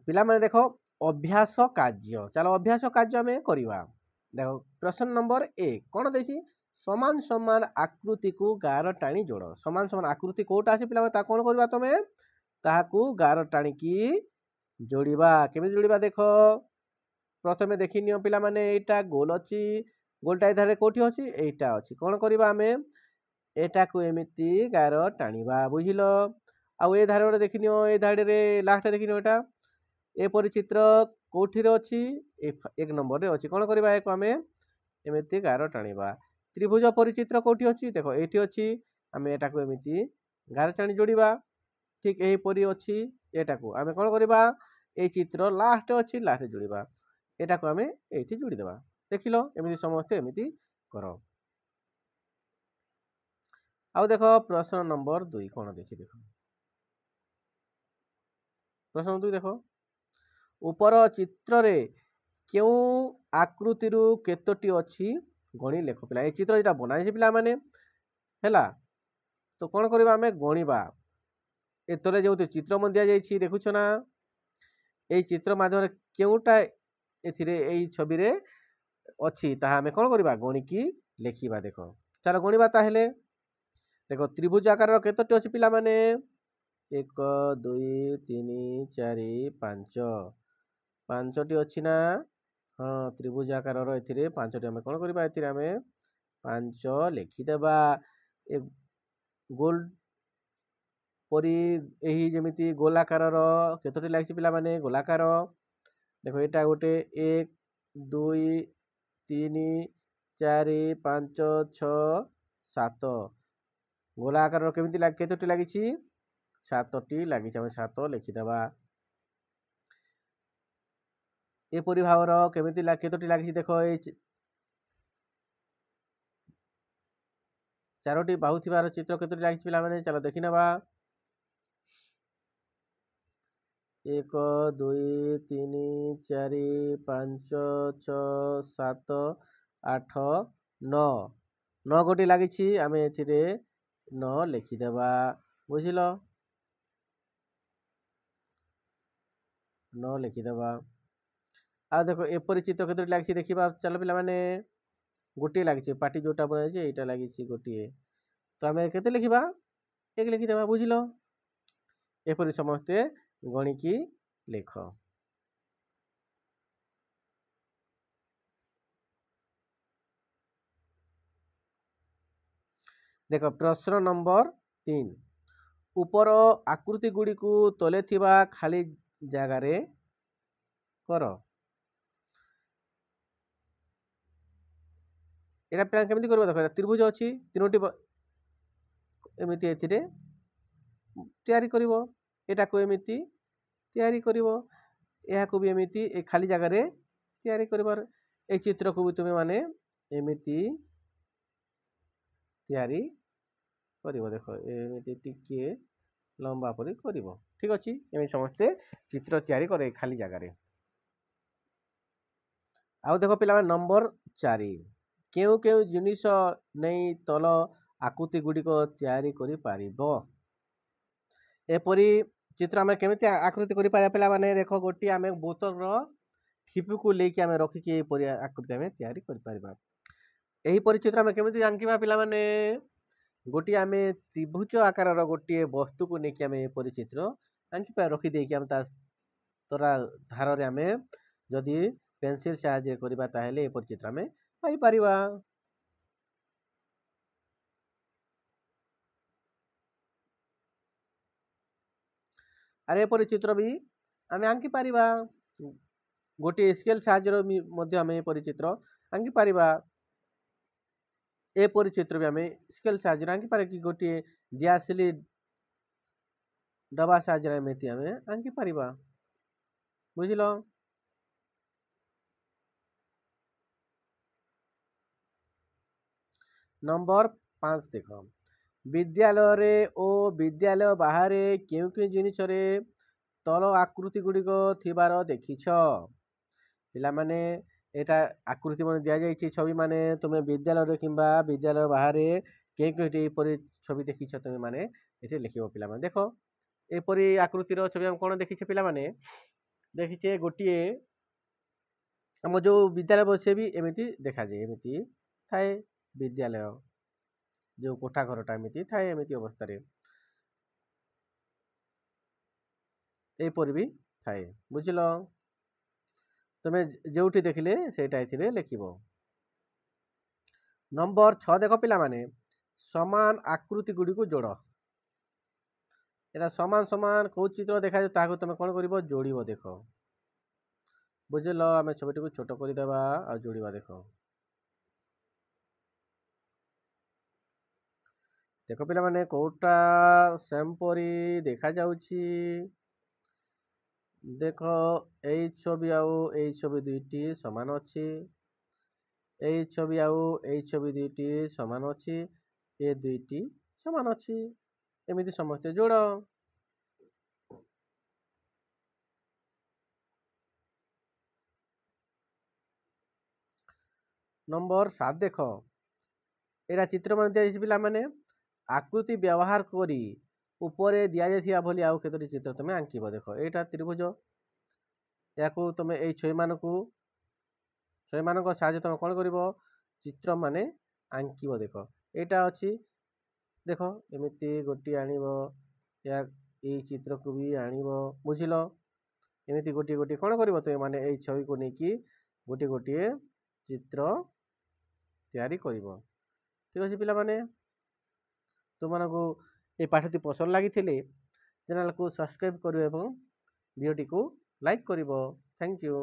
ପିଲାମାନେ ଦେଖ ଅଭ୍ୟାସ କାର୍ଯ୍ୟ, ଚାଲ ଅଭ୍ୟାସ କାର୍ଯ୍ୟ ଆମେ କରିବା। ଦେଖ ପ୍ରଶ୍ନ ନମ୍ବର 1 କ'ଣ ଦେଇଛି, ସମାନ ସମାନ ଆକୃତିକୁ ଗାର ଟାଣି ଯୋଡ଼। ସମାନ ସମାନ ଆକୃତି କୋଉଟା ଅଛି ପିଲାମାନେ ତାକୁ କ'ଣ କରିବା, ତମେ ତାହାକୁ ଗାର ଟାଣିକି ଯୋଡ଼ିବା। କେମିତି ଯୋଡ଼ିବା ଦେଖ, ପ୍ରଥମେ ଦେଖିନିଅ ପିଲାମାନେ, ଏଇଟା ଗୋଲ ଅଛି, ଗୋଲଟା ଏ ଧାରରେ କୋଉଠି ଅଛି, ଏଇଟା ଅଛି। କ'ଣ କରିବା ଆମେ, ଏଟାକୁ ଏମିତି ଗାର ଟାଣିବା, ବୁଝିଲ। ଆଉ ଏ ଧାରେ ଗୋଟେ ଦେଖିନିଅ, ଏ ଧାଡ଼ିରେ ଲାଷ୍ଟରେ ଦେଖିନିଅ, ଏଟା ଏପରି ଚିତ୍ର କୋଉଠିରେ ଅଛି, 1 ନମ୍ବରରେ ଅଛି। କ'ଣ କରିବା, ଏକୁ ଆମେ ଏମିତି ଗାର ଟାଣିବା। ତ୍ରିଭୁଜ ପରିଚିତ୍ର କୋଉଠି ଅଛି, ଦେଖ ଏଇଠି ଅଛି, ଆମେ ଏଟାକୁ ଏମିତି ଗାର ଟାଣି ଯୋଡ଼ିବା। ଠିକ୍ ଏହିପରି ଅଛି, ଏଟାକୁ ଆମେ କ'ଣ କରିବା, ଏଇ ଚିତ୍ର ଲାଷ୍ଟ ଅଛି, ଲାଷ୍ଟରେ ଯୋଡ଼ିବା। ଏଟାକୁ ଆମେ ଏଇଠି ଯୋଡ଼ିଦେବା। ଦେଖିଲ, ଏମିତି ସମସ୍ତେ ଏମିତି କର। ଆଉ ଦେଖ ପ୍ରଶ୍ନ ନମ୍ବର 2 କ'ଣ ଦେଇଛି ଦେଖ। ପ୍ରଶ୍ନ 2 ଦେଖ, ଉପର ଚିତ୍ରରେ କେଉଁ ଆକୃତିରୁ କେତୋଟି ଅଛି ଗଣି ଲେଖ। ପିଲା ଏ ଚିତ୍ର ଯେଟା ବନାଯାଇଛି ପିଲାମାନେ ହେଲା, ତ କ'ଣ କରିବା, ଆମେ ଗଣିବା। ଏତରେ ଯେଉଁ ଚିତ୍ର ମଧ୍ୟ ଦିଆଯାଇଛି ଦେଖୁଛ ନା, এই ଚିତ୍ର ମାଧ୍ୟମରେ କେଉଁଟା ଏଥିରେ ଏଇ ଛବିରେ ଅଛି ତାହା ଆମେ କ'ଣ କରିବା, ଗଣିକି ଲେଖିବା। ଦେଖ ଚାଲ ଗଣିବା ତାହେଲେ। ଦେଖ ତ୍ରିଭୁଜ ଆକାରର କେତୋଟି ଅଛି ପିଲାମାନେ, 1 2 3 4 5, 5ଟି ଅଛି ନା। ହଁ, ତ୍ରିଭୁଜ ଆକାରର ଏଥିରେ 5ଟି, ଆମେ କ'ଣ କରିବା, ଏଥିରେ ଆମେ 5 ଲେଖିଦେବା। ଏ ଗୋଲ ପରି ଏହି ଯେମିତି ଗୋଲାକାରର କେତୋଟି ଲାଗିଛି ପିଲାମାନେ, ଗୋଲାକାର। ଦେଖ ଏଇଟା ଗୋଟେ 1 2 3 4 5 6 7, ଗୋଲା ଆକାରର କେମିତି କେତୋଟି ଲାଗିଛି, 7ଟି ଲାଗିଛି, ଆମେ 7 ଲେଖିଦେବା। ଏପରି ଭାବର କେମିତି କେତୋଟି ଲାଗିଛି ଦେଖ, ଏଇ 4ଟି ବାହୁ ଥିବାର ଚିତ୍ର କେତୋଟି ଲାଗିଛି ପିଲାମାନେ, ଚାଲ ଦେଖିନେବା। 1 2 3 4 5 6 7 8 9, 9 ଗୋଟି ଲାଗିଛି, ଆମେ ଏଥିରେ 9 ଲେଖିଦେବା, ବୁଝିଲ। 9 ଲେଖିଦେବା। ଆଉ ଦେଖ ଏପରି ଚିତ୍ର କେତୋଟି ଲାଗିଛି ଦେଖିବା, ଚାଲ ପିଲାମାନେ। ଗୋଟିଏ ଲାଗିଛି, ପାଟି ଯୋଉଟା ବନାଯାଇଛି ଏଇଟା ଲାଗିଛି ଗୋଟିଏ, ତ ଆମେ କେତେ ଲେଖିବା, 1 ଲେଖିଦେବା, ବୁଝିଲ। ଏପରି ସମସ୍ତେ ଗଣିକି ଲେଖ। ଦେଖ ପ୍ରଶ୍ନ ନମ୍ବର 3, ଉପର ଆକୃତି ଗୁଡ଼ିକୁ ତଳେ ଥିବା ଖାଲି ଜାଗାରେ କର। এটা କେମିତି କରିବ ଦେଖ, ତ୍ରିଭୁଜ ଅଛି, 3ଟି ଏମିତି ଏଥିରେ ତିଆରି କରିବ, ଏଟାକୁ ଏମିତି ତିଆରି କରିବ, ଏହାକୁ ବି ଏମିତି ଏ ଖାଲି ଜାଗାରେ ତିଆରି କରିବାର। এই ଚିତ୍ରକୁ ବି ତୁମେ ମାନେ ଏମିତି ତିଆରି କରିବ। ଦେଖ ଏମିତି ଟିକେ ଲମ୍ବା ପରି କରିବ, ଠିକ ଅଛି। ଏମିତି ସମସ୍ତେ ଚିତ୍ର ତିଆରି କରେ ଖାଲି ଜାଗାରେ। ଆଉ ଦେଖ ପିଲାମାନେ ନମ୍ବର 4, କେଉଁ କେଉଁ ଜିନିଷ ନେଇ ତଳ ଆକୃତି ଗୁଡ଼ିକ ତିଆରି କରିପାରିବ। ଏପରି ଚିତ୍ର ଆମେ କେମିତି ଆକୃତି କରିପାରିବା ପିଲାମାନେ, ଦେଖ ଗୋଟିଏ ଆମେ ବୋତଲର ଠିପିକୁ ନେଇକି ଆମେ ରଖିକି ଏପରି ଆକୃତି ଆମେ ତିଆରି କରିପାରିବା। ଏହିପରି ଚିତ୍ର ଆମେ କେମିତି ଆଙ୍କିବା ପିଲାମାନେ, ଗୋଟିଏ ଆମେ ତ୍ରିଭୁଜ ଆକାରର ଗୋଟିଏ ବସ୍ତୁକୁ ନେଇକି ଆମେ ଏପରି ଚିତ୍ର ଆଙ୍କିବା, ରଖିଦେଇକି ଆମେ ତା ତରା ଧାରରେ ଆମେ ଯଦି পেন্সিল সাহায্যে କରିବା তাহলে ଏପରି ଚିତ୍ର ଆମେ ପାଇପାରିବା। ଆରେ ଏପରି ଚିତ୍ର ବି ଆମେ ଆଙ୍କି ପାରିବା, ଗୋଟିଏ ସ୍କେଲ ସାହାଯ୍ୟରେ ମଧ୍ୟ ଆମେ ଏପରି ଚିତ୍ର ଆଙ୍କି ପାରିବା। ଏପରି ଚିତ୍ର ବି ଆମେ ସ୍କେଲ ସାହାଯ୍ୟରେ ଆଙ୍କି ପାରିବା, କି ଗୋଟିଏ ଦିଆସିଲି ଡବା ସାହାଯ୍ୟରେ ଏମିତି ଆମେ ଆଙ୍କି ପାରିବା, ବୁଝିଲ। ନମ୍ବର 5 ଦେଖ, ବିଦ୍ୟାଳୟରେ ଓ ବିଦ୍ୟାଳୟ ବାହାରେ କେଉଁ କେଉଁ ଜିନିଷରେ ତଳ ଆକୃତି ଗୁଡ଼ିକ ଥିବାର ଦେଖିଛ। ପିଲାମାନେ ଏଟା ଆକୃତି ମାନେ ଦିଆଯାଇଛି ଛବି, ମାନେ ତୁମେ ବିଦ୍ୟାଳୟରେ କିମ୍ବା ବିଦ୍ୟାଳୟ ବାହାରେ କେଉଁ କେଉଁଠି ଏପରି ଛବି ଦେଖିଛ ତୁମେ ମାନେ ଏଠି ଲେଖିବ। ପିଲାମାନେ ଦେଖ ଏପରି ଆକୃତିର ଛବି ଆମେ କ'ଣ ଦେଖିଛେ ପିଲାମାନେ, ଦେଖିଛେ ଗୋଟିଏ ଆମ ଯେଉଁ ବିଦ୍ୟାଳୟ ବସେ ବି ଏମିତି ଦେଖାଯାଏ, ଏମିତି ଥାଏ ବିଦ୍ୟାଳୟ ଯେଉଁ କୋଠା ଘରଟା ଏମିତି ଥାଏ, ଏମିତି ଅବସ୍ଥାରେ ଏହିପରି ବି ଥାଏ। ବୁଝିଲ? ତୁମେ ଯେଉଁଠି ଦେଖିଲେ ସେଇଟା ଏଥିରେ ଲେଖିବ। ନମ୍ବର 6 ଦେଖ ପିଲାମାନେ, ସମାନ ଆକୃତି ଗୁଡ଼ିକୁ ଯୋଡ଼। ଏଟା ସମାନ ସମାନ କେଉଁ ଚିତ୍ର ଦେଖାଯାଏ ତାହାକୁ ତୁମେ କ'ଣ କରିବ? ଯୋଡ଼ିବ। ଦେଖ, ବୁଝିଲ? ଆମେ ଛବିଟିକୁ ଛୋଟ କରିଦେବା ଆଉ ଯୋଡ଼ିବା। ଦେଖ ଦେଖ ପିଲାମାନେ, କେଉଁଟା ସେମ୍ପରି ଦେଖାଯାଉଛି? ଦେଖ, ଏଇ ଛବି ଆଉ ଏଇ ଛବି ଦୁଇଟି ସମାନ ଅଛି। ଏଇ ଛବି ଆଉ ଏଇ ଛବି ଦୁଇଟି ସମାନ ଅଛି। ଏ ଦୁଇଟି ସମାନ ଅଛି। ଏମିତି ସମସ୍ତେ ଯୋଡ଼। ନମ୍ବର 7 ଦେଖ, ଏଇଟା ଚିତ୍ର ମାନେ ଦିଆଯାଇଛି ପିଲାମାନେ। ଆକୃତି ବ୍ୟବହାର କରି ଉପରେ ଦିଆଯାଇଥିବା ଭଳି ଆଉ କେତୋଟି ଚିତ୍ର ତୁମେ ଆଙ୍କିବ। ଦେଖ, ଏଇଟା ତ୍ରିଭୁଜ, ଏହାକୁ ତୁମେ ଏଇ ଛଇମାନଙ୍କ ସାହାଯ୍ୟରେ ତୁମେ କ'ଣ କରିବ? ଚିତ୍ର ମାନେ ଆଙ୍କିବ। ଦେଖ, ଏଇଟା ଅଛି, ଦେଖ ଏମିତି ଗୋଟିଏ ଆଣିବ, ଏଇ ଚିତ୍ରକୁ ବି ଆଣିବ। ବୁଝିଲ? ଏମିତି ଗୋଟିଏ ଗୋଟିଏ କ'ଣ କରିବ? ତୁମେ ମାନେ ଏଇ ଛବିକୁ ନେଇକି ଗୋଟିଏ ଗୋଟିଏ ଚିତ୍ର ତିଆରି କରିବ। ଠିକ୍ ଅଛି ପିଲାମାନେ? ତୁମମାନଙ୍କୁ এই ପାଠଟି ପସନ୍ଦ ଲାଗିଥିଲେ ଚ୍ୟାନେଲକୁ ସବସ୍କ୍ରାଇବ୍ କରିବ ଏବଂ ଭିଡ଼ିଓଟିକୁ ଲାଇକ୍ କରିବ। Thank you.